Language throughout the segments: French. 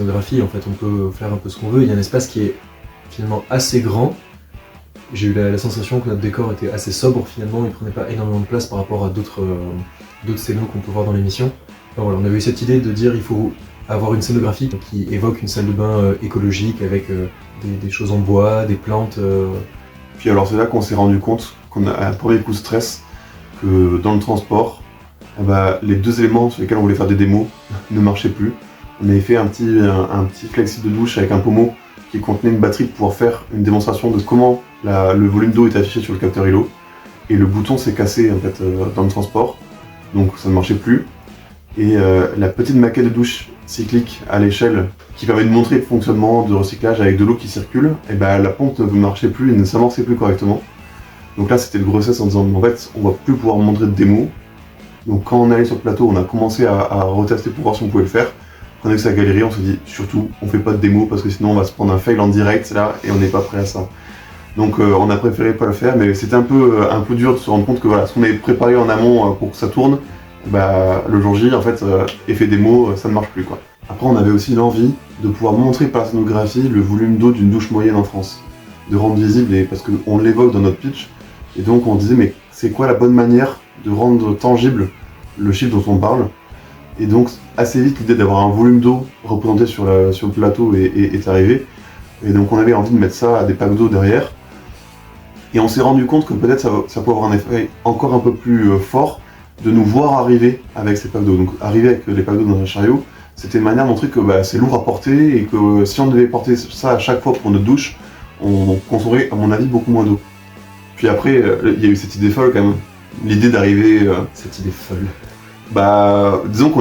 scénographie, en fait, on peut faire un peu ce qu'on veut. Il y a un espace qui est finalement assez grand. J'ai eu la sensation que notre décor était assez sobre finalement, il prenait pas énormément de place par rapport à d'autres scénos qu'on peut voir dans l'émission. Enfin, voilà, on avait eu cette idée de dire il faut avoir une scénographie qui évoque une salle de bain écologique avec des choses en bois, des plantes. Puis alors c'est là qu'on s'est rendu compte qu'on a un premier coup de stress, que dans le transport, les deux éléments sur lesquels on voulait faire des démos ne marchaient plus. On avait fait un petit flexi de douche avec un pommeau qui contenait une batterie pour pouvoir faire une démonstration de comment le volume d'eau est affiché sur le capteur ILO. Et le bouton s'est cassé en fait, dans le transport, donc ça ne marchait plus. Et la petite maquette de douche cyclique à l'échelle qui permet de montrer le fonctionnement de recyclage avec de l'eau qui circule, et la pompe ne marchait plus et ne s'amorçait plus correctement. Donc là c'était le grossesse en disant en fait on va plus pouvoir montrer de démo. Donc quand on est allé sur le plateau, on a commencé à retester pour voir si on pouvait le faire. Quand on a vu sa galerie, on s'est dit surtout on fait pas de démo parce que sinon on va se prendre un fail en direct là et on n'est pas prêt à ça. Donc on a préféré pas le faire, mais c'était un peu dur de se rendre compte que voilà, ce qu'on avait préparé en amont pour que ça tourne, le jour J en fait effet démo ça ne marche plus quoi. Après on avait aussi l'envie de pouvoir montrer par la scénographie le volume d'eau d'une douche moyenne en France, de rendre visible parce qu'on l'évoque dans notre pitch, et donc on disait mais c'est quoi la bonne manière de rendre tangible le chiffre dont on parle. Et donc assez vite l'idée d'avoir un volume d'eau représenté sur le plateau est arrivée, et donc on avait envie de mettre ça à des packs d'eau derrière. Et on s'est rendu compte que peut-être ça peut avoir un effet encore un peu plus fort de nous voir arriver avec ces packs d'eau. Donc arriver avec les packs d'eau dans un chariot, c'était une manière de montrer que c'est lourd à porter et que si on devait porter ça à chaque fois pour notre douche, on consommerait à mon avis beaucoup moins d'eau. Puis après, il y a eu cette idée folle quand même, l'idée d'arriver... Cette idée folle. Disons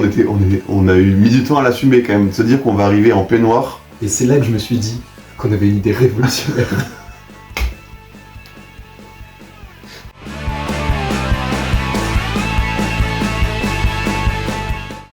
on a eu mis du temps à l'assumer quand même, de se dire qu'on va arriver en peignoir. Et c'est là que je me suis dit qu'on avait une idée révolutionnaire.